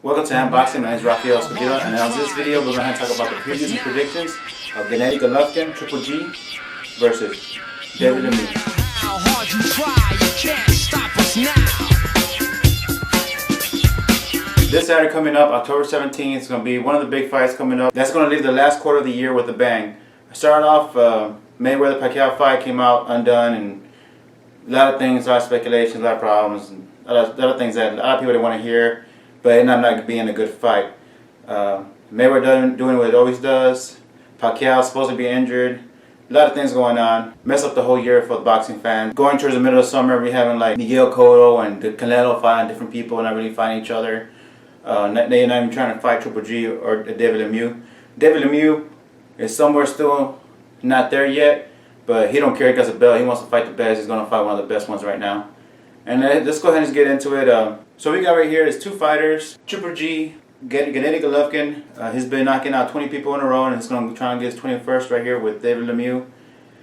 Welcome to Unboxing. My name is Rafael Espadilla, and in this video we're going to talk about the previews and predictions of Gennady Golovkin, Triple G, versus David Lemieux. How hard you try, you can't stop us now. This Saturday coming up, October 17th, is going to be one of the big fights coming up. That's going to leave the last quarter of the year with a bang. Starting off, Mayweather-Pacquiao fight came out undone, and a lot of things, a lot of speculations, a lot of problems, and a lot of things that a lot of people didn't want to hear, but it ended up not being a good fight. Mayweather doing what it always does. Pacquiao supposed to be injured. A lot of things going on. Mess up the whole year for the boxing fans. Going towards the middle of summer, we're having like Miguel Cotto and the Canelo fighting different people, not really fighting each other. They're not even trying to fight Triple G or David Lemieux. David Lemieux is somewhere still not there yet, but he don't care. He got a belt. He wants to fight the best. He's going to fight one of the best ones right now. And let's go ahead and just get into it. So we got right here is two fighters. Triple G, Gennady Golovkin. He's been knocking out 20 people in a row, and he's going to try and get his 21st right here with David Lemieux.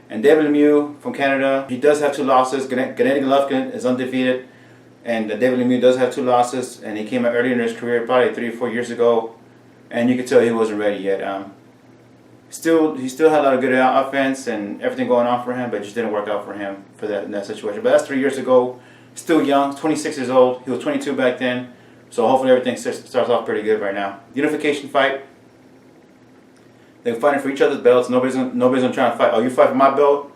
And David Lemieux from Canada, he does have two losses. Gennady Golovkin is undefeated, and David Lemieux does have two losses. And he came out earlier in his career, probably 3 or 4 years ago, and you could tell he wasn't ready yet. He still had a lot of good offense and everything going on for him, but it just didn't work out for him in that situation. But that's 3 years ago. Still young, 26 years old. He was 22 back then. So hopefully everything starts off pretty good right now. Unification fight. They're fighting for each other's belts. Nobody's gonna try to fight. Oh, you fight for my belt,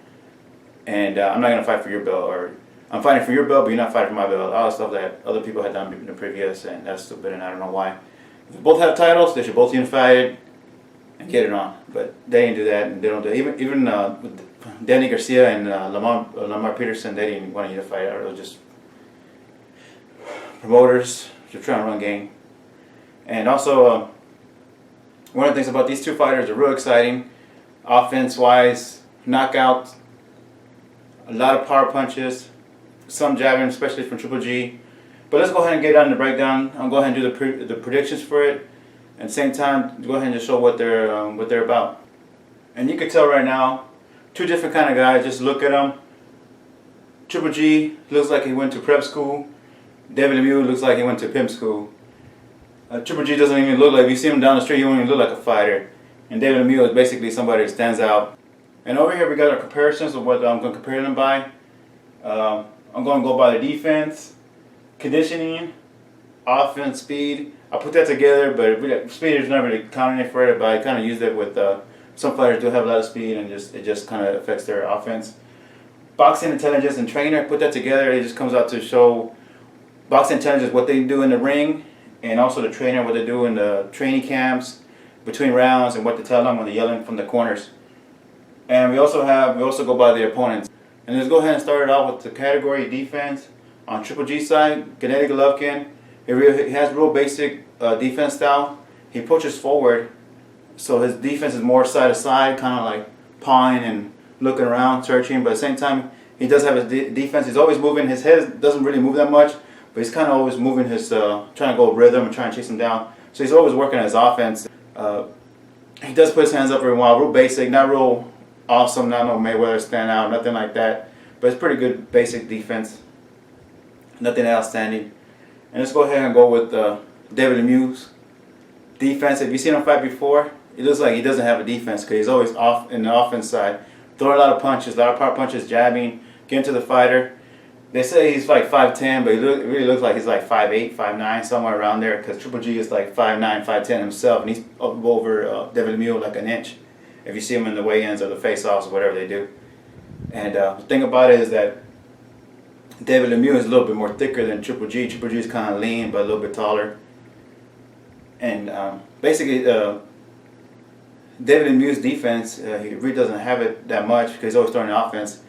and I'm not gonna fight for your belt, or I'm fighting for your belt, but you're not fighting for my belt. All the stuff that other people had done in the previous, and that's stupid, and I don't know why. If they both have titles, they should both unify it and get it on. But they didn't do that, and they don't do it. Even Danny Garcia and Lamar Peterson, they didn't want to unify it. It was just promoters just trying to run game. And also, one of the things about these two fighters are real exciting, offense-wise, knockouts, a lot of power punches, some jabbing, especially from Triple G. But let's go ahead and get on the breakdown. I'll go ahead and do the predictions for it. At the same time, go ahead and just show what they're about. And you can tell right now, two different kind of guys. Just look at them. Triple G looks like he went to prep school. David Lemieux looks like he went to pimp school. Triple G doesn't even look like, if you see him down the street, he won't even look like a fighter. And David Lemieux is basically somebody that stands out. And over here we got our comparisons of what I'm going to compare them by. I'm going to go by the defense, conditioning, offense, speed. I put that together, but speed is not really counting it for it, but I kind of used it with some fighters do have a lot of speed, and it just kind of affects their offense. Boxing intelligence and trainer, put that together. It just comes out to show boxing intelligence, what they do in the ring, and also the trainer, what they do in the training camps between rounds, and what to tell them when they're yelling from the corners. And we also go by the opponents. And let's go ahead and start it out with the category defense. On Triple G side, Gennady Golovkin, he has real basic defense style. He pushes forward, so his defense is more side to side, kind of like pawing and looking around, searching. But at the same time, he does have his defense. He's always moving. His head doesn't really move that much, but he's kind of always moving his, trying to go rhythm and trying to chase him down. So he's always working on his offense. He does put his hands up every while, real basic, not real awesome, not no Mayweather stand out, nothing like that. But it's pretty good basic defense, nothing outstanding. And let's go ahead and go with David Lemieux's defense. If you've seen him fight before, it looks like he doesn't have a defense because he's always off in the offense side. Throwing a lot of punches, a lot of power punches, jabbing, getting to the fighter. They say he's like 5'10", but it really looks like he's like 5'8", 5'9", somewhere around there, because Triple G is like 5'9", 5'10" himself, and he's up over David Lemieux like an inch if you see him in the weigh-ins or the face-offs or whatever they do. And the thing about it is that David Lemieux is a little bit more thicker than Triple G. Triple G is kind of lean, but a little bit taller. And basically, David Lemieux's defense, he really doesn't have it that much because he's always throwing the offense.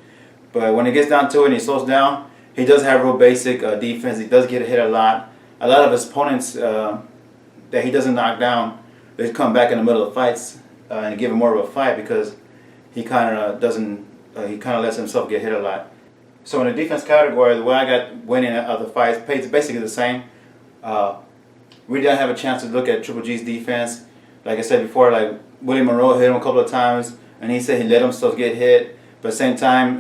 But when it gets down to it and he slows down, he does have real basic defense. He does get hit a lot. A lot of his opponents that he doesn't knock down, they come back in the middle of fights and give him more of a fight because he kind of lets himself get hit a lot. So in the defense category, the way I got winning other fights, it's basically the same. We didn't have a chance to look at Triple G's defense. Like I said before, like Willie Monroe hit him a couple of times, and he said he let himself get hit. But at the same time,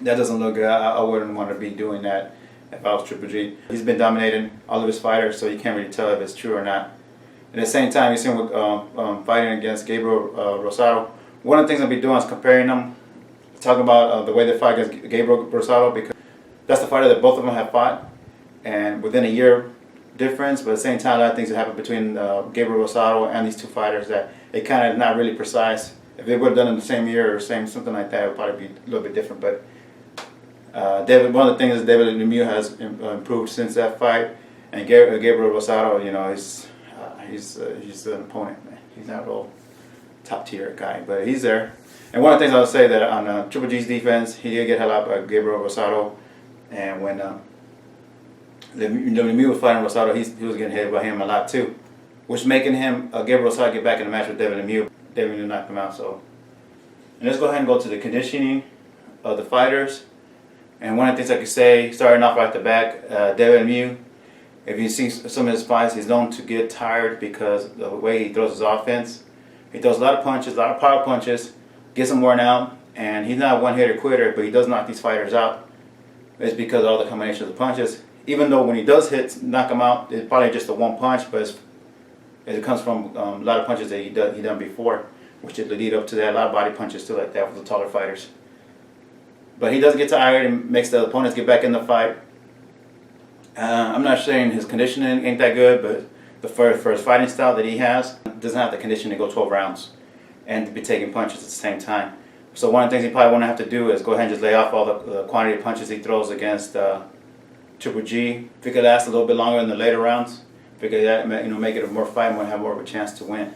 that doesn't look good. I wouldn't want to be doing that. if I was Triple G. He's been dominating all of his fighters, so you can't really tell if it's true or not. At the same time, you see him fighting against Gabriel Rosado. One of the things I'll be doing is comparing them, talking about the way they fight against Gabriel Rosado, because that's the fighter that both of them have fought, and within a year difference, but at the same time, a lot of things that happen between Gabriel Rosado and these two fighters that it kind of not really precise. If they would have done it in the same year or something like that, it would probably be a little bit different. But one of the things is David Lemieux has improved since that fight, and Gabriel Rosado, you know, he's an opponent, man. He's not a real top tier guy, but he's there. And one of the things I'll say that on Triple G's defense, he did get held out by Gabriel Rosado, and when Lemieux was fighting Rosado, he was getting hit by him a lot too, which making him Gabriel Rosado get back in the match with David Lemieux. David Lemieux knocked him out. So, and let's go ahead and go to the conditioning of the fighters. And one of the things I could say, starting off right at the back, David Lemieux, if you see some of his fights, he's known to get tired because of the way he throws his offense. He throws a lot of punches, a lot of power punches, gets him worn out, and he's not a one-hitter quitter, but he does knock these fighters out. It's because of all the combinations of punches. Even though when he does knock them out, it's probably just a one punch, but it comes from a lot of punches that he done before, which did lead up to that. A lot of body punches too, like that with the taller fighters. But he does get tired and makes the opponents get back in the fight. I'm not saying his conditioning ain't that good, but for his fighting style that he has, doesn't have the conditioning to go 12 rounds and to be taking punches at the same time. So one of the things he probably won't have to do is go ahead and just lay off all the quantity of punches he throws against Triple G. If he could last a little bit longer in the later rounds, if he could make it a more fight and have more of a chance to win.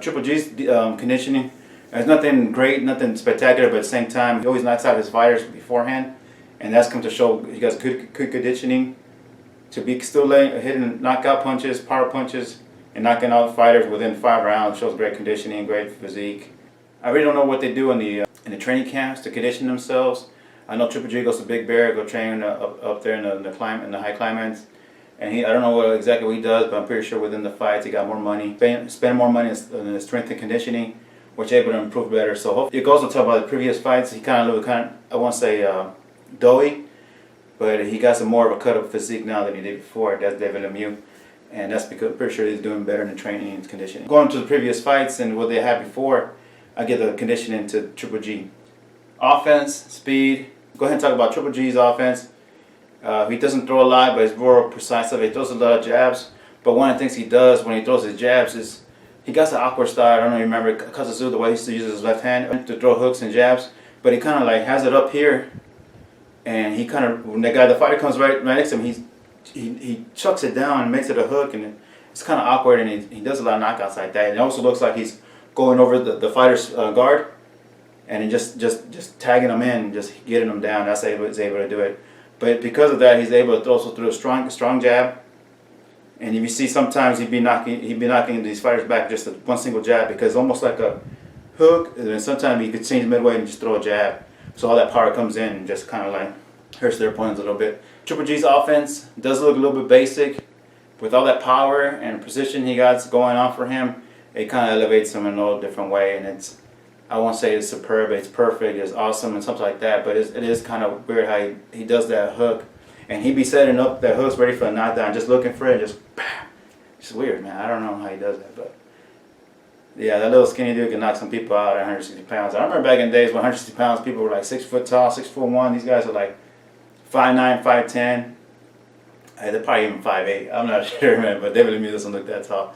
Triple G's conditioning, there's nothing great, nothing spectacular, but at the same time, he always knocks out his fighters beforehand, and that's come to show he has good conditioning to be still hitting knockout punches, power punches, and knocking out fighters within 5 rounds. Shows great conditioning, great physique. I really don't know what they do in the training camps to condition themselves. I know Triple G goes to Big Bear, go train up there in the high climates. And I don't know exactly what he does, but I'm pretty sure within the fights he got more money, spend more money in his strength and conditioning, which able to improve better. So hopefully it goes to talk about the previous fights. He kind of I won't say doughy, but he got some more of a cut up physique now than he did before. That's David Lemieux, and that's because I'm pretty sure he's doing better in the training and conditioning. Going to the previous fights and what they had before, I get the conditioning to Triple G. Offense, speed. Go ahead and talk about Triple G's offense. He doesn't throw a lot, but he's more precise. He throws a lot of jabs. But one of the things he does when he throws his jabs is he got an awkward style. I don't know if you remember Kazazu, the way he used to use his left hand to throw hooks and jabs. But he kind of like has it up here, and he kind of when the fighter comes right next to him, he chucks it down and makes it a hook, and it's kind of awkward. And he does a lot of knockouts like that. And it also looks like he's going over the fighter's guard, and he just tagging him in, just getting him down. That's how he's able to do it. But because of that, he's able to also throw a strong jab. And if you see, sometimes he'd be knocking these fighters back just with one single jab, because it's almost like a hook. And then sometimes he could change midway and just throw a jab. So all that power comes in and just kind of like hurts their opponents a little bit. Triple G's offense does look a little bit basic. With all that power and precision he got going on for him, it kind of elevates him in a little different way. And I won't say it's superb, it's perfect, it's awesome, and something like that, but it is kind of weird how he does that hook. And he be setting up that hooks ready for a knockdown, just looking for it, just bam. It's weird, man. I don't know how he does that, but yeah, that little skinny dude can knock some people out at 160 pounds. I remember back in the days when 160 pounds, people were like 6 foot tall, 6'1". These guys are like 5'9", 5'10". They're probably even 5'8". I'm not sure, man, but David Lemieux doesn't look that tall.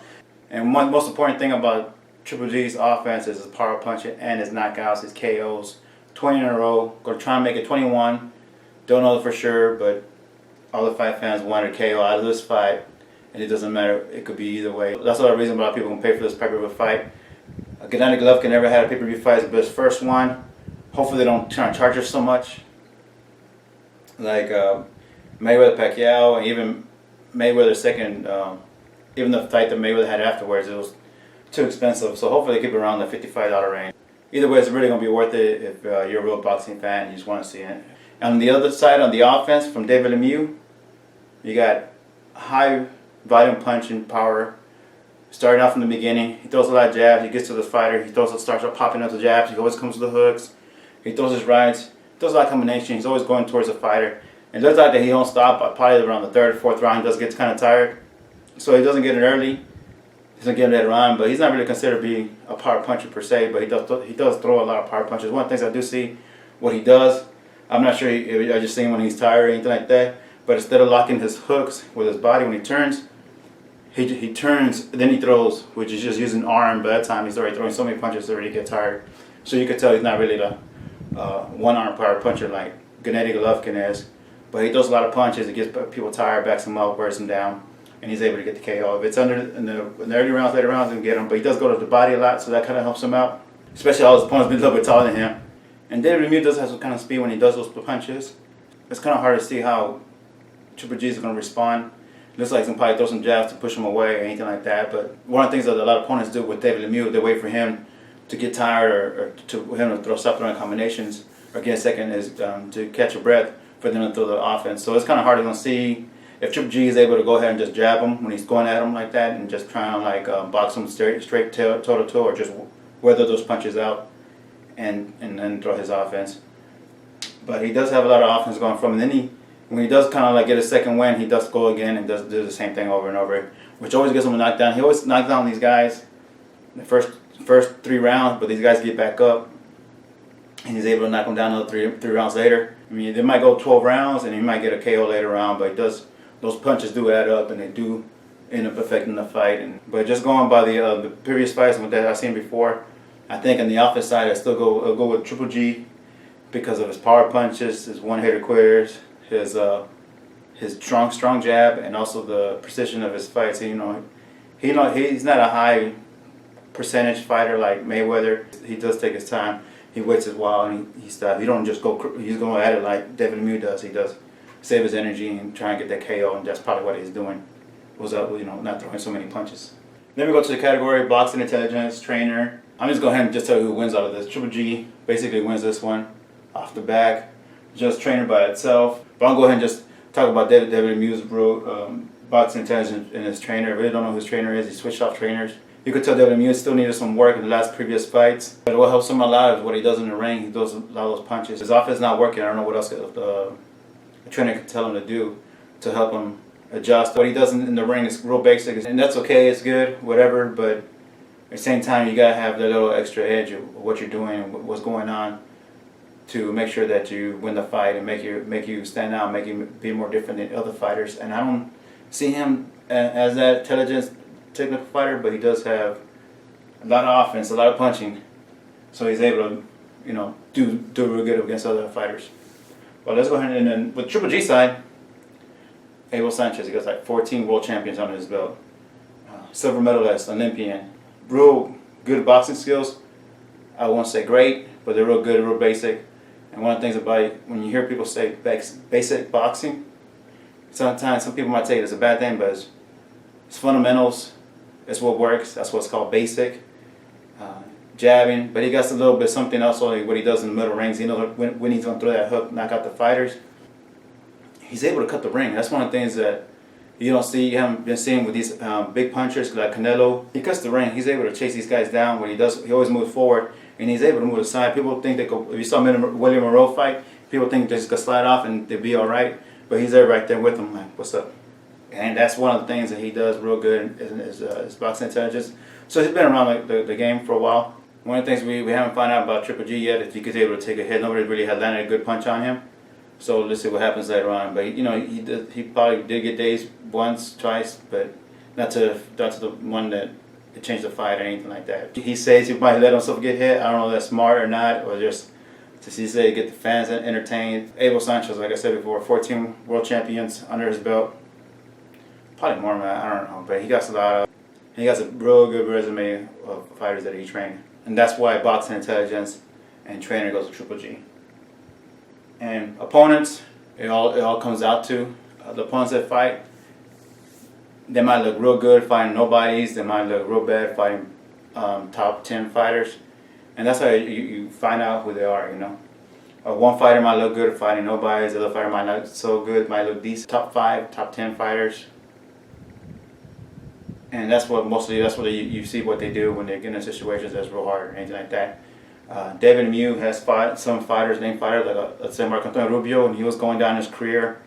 And one most important thing about Triple G's offense is his power punching and his knockouts, his KOs. 20 in a row. Gonna try and make it 21. Don't know for sure, but all the fight fans wanted KO out of this fight, and it doesn't matter. It could be either way. That's the reason why people can pay for this pay-per-view fight. Gennady Golovkin never had a pay-per-view fight, but his first one. Hopefully they don't try and charge us so much. Like Mayweather Pacquiao, and even Mayweather's second, even the fight that Mayweather had afterwards, it was too expensive. So hopefully they keep it around the $55 range. Either way, it's really going to be worth it if you're a real boxing fan and you just want to see it. On the other side, on the offense, from David Lemieux, you got high volume punching power. Starting off from the beginning, he throws a lot of jabs. He gets to the fighter, starts popping up the jabs. He always comes to the hooks. He throws his rights. He throws a lot of combination. He's always going towards the fighter. It looks like that he don't stop. Probably around the third, fourth round, he does get kind of tired, so he doesn't get it early. He doesn't get it later on, but he's not really considered being a power puncher per se. But he does throw a lot of power punches. One of the things I do see what he does. I'm not sure. I just see him when he's tired or anything like that. But instead of locking his hooks with his body when he turns, he turns, then he throws, which is just using arm. By that time, he's already throwing so many punches, he already get tired. So you could tell he's not really the one-arm power puncher like Gennady Golovkin is. But he throws a lot of punches. It gets people tired, backs them up, wears them down, and he's able to get the KO. If it's under in the early rounds, later rounds, he can get him. But he does go to the body a lot, so that kind of helps him out. Especially all his opponents been a little bit taller than him. And David Lemieux does have some kind of speed when he does those punches. It's kind of hard to see how Triple G is going to respond. Looks like he's going to probably throw some jabs to push him away or anything like that. But one of the things that a lot of opponents do with David Lemieux, they wait for him to get tired or to him to throw stop-throwing combinations or get a second is to catch a breath for them to throw the offense. So it's kind of hard to see if Triple G is able to go ahead and just jab him when he's going at him like that and just trying to like box him straight toe-to-toe or just weather those punches out and then throw his offense. But he does have a lot of offense going from him. And then when he does kind of like get a second win, he does go again and does do the same thing over and over, which always gets him a knockdown. He always knocks down these guys in the first 3 rounds, but these guys get back up and he's able to knock them down another three rounds later. I mean, they might go 12 rounds and he might get a KO later on, but those punches do add up and they do end up affecting the fight. But just going by the previous fights that I've seen before, I think on the offense side I still go with Triple G because of his power punches, his one-hitter quitters, his strong jab, and also the precision of his fights. He's not a high percentage fighter like Mayweather. He does take his time. He waits his while and he stops. He don't just he's going at it like David Lemieux does. He does save his energy and try and get that KO, and that's probably what he's doing. Not throwing so many punches. Then we go to the category boxing intelligence trainer. I'm just going to go ahead and just tell you who wins out of this. Triple G basically wins this one off the back. Just trainer by itself. But I'll go ahead and just talk about David Lemieux's boxing intelligence and his trainer. I really don't know who his trainer is. He switched off trainers. You could tell David Lemieux still needed some work in the previous fights. But what helps him a lot is what he does in the ring. He does a lot of those punches. His offense is not working. I don't know what else a trainer can tell him to do to help him adjust. What he does in the ring is real basic, and that's okay. It's good, whatever. But at the same time, you gotta have that little extra edge of what you're doing and what's going on to make sure that you win the fight and make you stand out, make you be more different than other fighters. And I don't see him as that intelligent, technical fighter, but he does have a lot of offense, a lot of punching, so he's able to, do real good against other fighters. Well, let's go ahead and then with Triple G side, Abel Sanchez, he got like 14 world champions under his belt, silver medalist, Olympian, real good boxing skills. I won't say great, but they're real good, real basic. And one of the things about it, when you hear people say basic boxing, sometimes some people might take it as a bad thing, but it's fundamentals. It's what works. That's what's called basic. Jabbing, but he got a little bit something else on what he does in the middle rings. He knows when he's going to throw that hook, knock out the fighters. He's able to cut the ring. That's one of the things that you haven't been seeing with these big punchers like Canelo. He cuts the ring. He's able to chase these guys down. What he does, he always moves forward, and he's able to move aside. People think if you saw him in a William Monroe fight, people think they're just going to slide off and they'll be all right. But he's there right there with them, like, what's up? And that's one of the things that he does real good is boxing intelligence. So he's been around the game for a while. One of the things we haven't found out about Triple G yet is he was able to take a hit. Nobody really had landed a good punch on him. So let's see what happens later on. But he probably did get dazed once, twice, but not to the one that it changed the fight or anything like that. He says he might let himself get hit. I don't know if that's smart or not, or just to say get the fans entertained. Abel Sanchez, like I said before, 14 world champions under his belt. Probably more, man. I don't know, but he got a real good resume of fighters that he trained, and that's why boxing intelligence and trainer goes to Triple G. And opponents, it all comes out to the opponents that fight. They might look real good fighting nobodies. They might look real bad fighting top 10 fighters, and that's how you find out who they are. One fighter might look good fighting nobodies. The other fighter might not so good, might look decent. Top 5, top 10 fighters. And that's what you see what they do when they get in situations that's real hard or anything like that. David Lemieux has fought some fighters, named fighters like let's say Marco Antonio Rubio, and he was going down his career.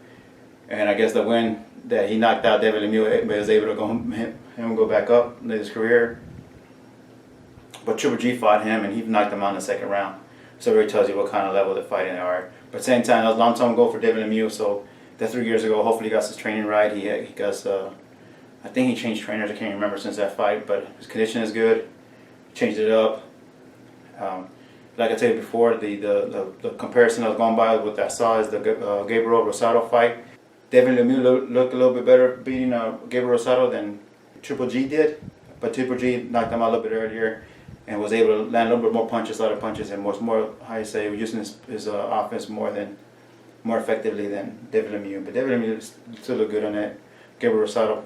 And I guess the win that he knocked out David Lemieux was able to go back up in his career. But Triple G fought him, and he knocked him out in the second round. So it really tells you what kind of level they're fighting they are. But at the same time, that was a long time ago for David Lemieux, so that's 3 years ago. Hopefully he got his training right. He got, I think he changed trainers. I can't remember since that fight, but his condition is good. Changed it up. Like I said before, the comparison I was going by with that I saw is the Gabriel Rosado fight. David Lemieux looked a little bit better beating Gabriel Rosado than Triple G did, but Triple G knocked him out a little bit earlier and was able to land a little bit more punches, a lot of punches, and was more, how you say, using his offense more effectively than David Lemieux. But David Lemieux still looked good on that. Gabriel Rosado,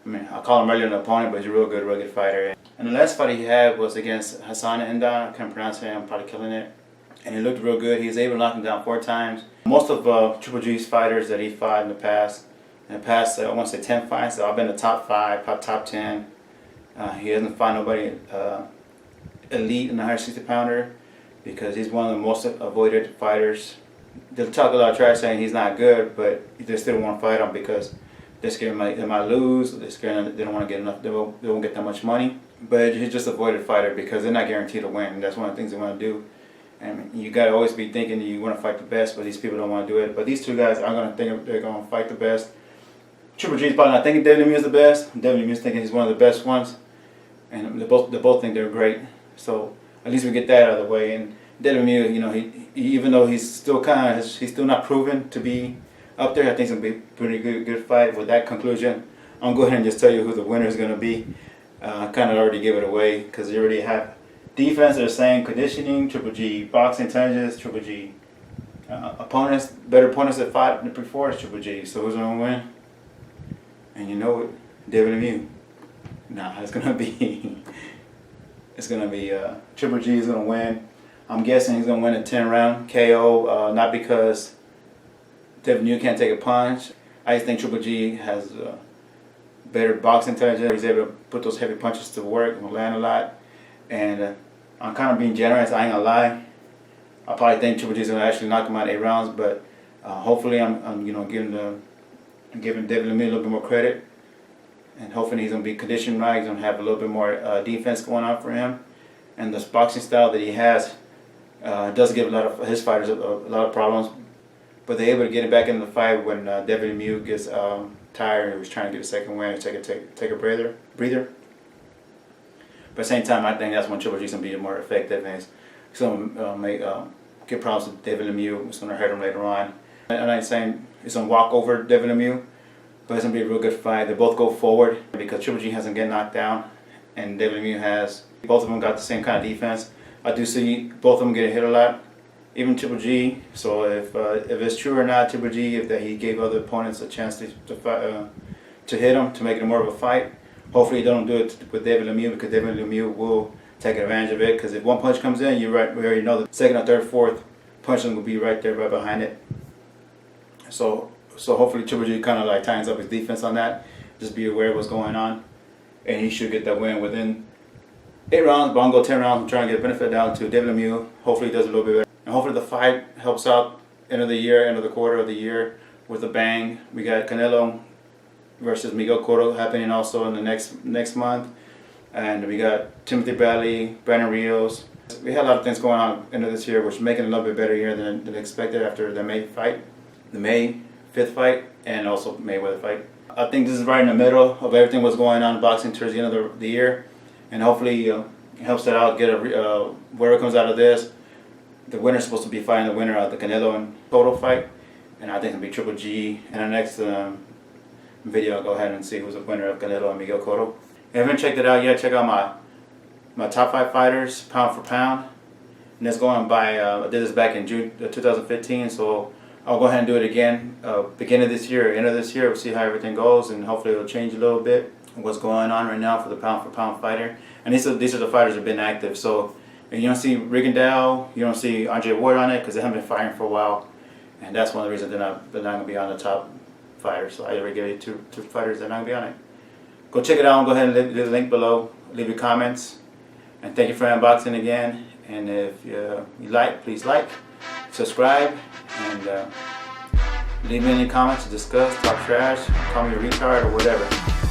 I mean, I call him earlier an opponent, but he's a real good fighter. And the last fight he had was against Hassan Enda. I can't pronounce it, I'm probably killing it. And he looked real good. He was able to knock him down 4 times. Most of Triple G's fighters that he fought in the past, I want to say 10 fights, so I've been in the top 5, top 10. He hasn't fought nobody elite in the 160-pounder because he's one of the most avoided fighters. They'll talk a lot of trash saying he's not good, but they still want to fight him because they're scared they might lose. They're scared they don't want to get enough. They won't get that much money. But he's just an avoided fighter because they're not guaranteed to win. And that's one of the things they want to do. And you got to always be thinking you want to fight the best, but these people don't want to do it. But these two guys are going to think they're going to fight the best. Triple G's probably not thinking David Lemieux is the best. David Lemieux's thinking he's one of the best ones. And they both think they're great. So at least we get that out of the way. And David Lemieux, you know, he even though he's still he's still not proven to be up there, I think it's going to be a pretty good fight. With that conclusion, I'm going to go ahead and just tell you who the winner is going to be. Kind of already give it away because you already have defense. They're saying conditioning, Triple G boxing intelligence, Triple G opponents, better opponents that fought before is Triple G. So who's going to win? And you know it, David Lemieux. Nah, it's going to be Triple G is going to win. I'm guessing he's going to win a 10-round KO. Not because David Lemieux can't take a punch. I just think Triple G has better boxing intelligence. He's able to put those heavy punches to work and land a lot. And I'm kind of being generous. I ain't gonna lie. I probably think Triple G is gonna actually knock him out 8 rounds, but hopefully I'm giving David Lemieux a little bit more credit, and hopefully he's gonna be conditioned right. He's gonna have a little bit more defense going on for him, and this boxing style that he has does give a lot of his fighters a lot of problems. But they're able to get it back in the fight when David Lemieux gets tired and he was trying to get a second win and take a breather. But at the same time, I think that's when Triple G's going to be more effective and he's going to get problems with David Lemieux. It's going to hurt him later on. I'm not saying it's going to walk over David Lemieux, but it's going to be a real good fight. They both go forward because Triple G hasn't get knocked down and David Lemieux has. Both of them got the same kind of defense. I do see both of them getting hit a lot. Even Triple G, so if it's true or not, Triple G, if that he gave other opponents a chance to hit him, to make it more of a fight. Hopefully they don't do it with David Lemieux because David Lemieux will take advantage of it because if one punch comes in, we already know the second or third, fourth punch will be right there, right behind it. So hopefully Triple G kind of like tightens up his defense on that. Just be aware of what's going on, and he should get that win within 8 rounds, but I'm going to go 10 rounds and try and get a benefit down to David Lemieux. Hopefully he does a little bit better. And hopefully the fight helps out end of the year, end of the quarter of the year with a bang. We got Canelo versus Miguel Cotto happening also in the next month. And we got Timothy Bradley, Brandon Rios. We had a lot of things going on end of this year, which is making it a little bit better year than expected after the May fight. The May 5th fight and also Mayweather fight. I think this is right in the middle of everything that's going on in boxing towards the end of the year. And hopefully it helps that out, get whatever comes out of this. The winner's supposed to be fighting the winner of the Canelo and Cotto fight. And I think it'll be Triple G. In the next video, I'll go ahead and see who's the winner of Gennady and Miguel Cotto. If you haven't checked it out yet, check out my top 5 fighters, pound for pound. And that's going by, I did this back in June 2015, so I'll go ahead and do it again. Beginning of this year, end of this year, we'll see how everything goes, and hopefully it'll change a little bit. What's going on right now for the pound for pound fighter. And these are the fighters that have been active. So and you don't see Rigondeaux, you don't see Andre Ward on it because they haven't been fighting for a while. And that's one of the reasons they're not going to be on the top fighters. So I already gave you two fighters that are not going to be on it. Go check it out and go ahead and leave the link below. Leave your comments. And thank you for unboxing again. And if you like, please like, subscribe, and leave me any comments to discuss, talk trash, call me a retard or whatever.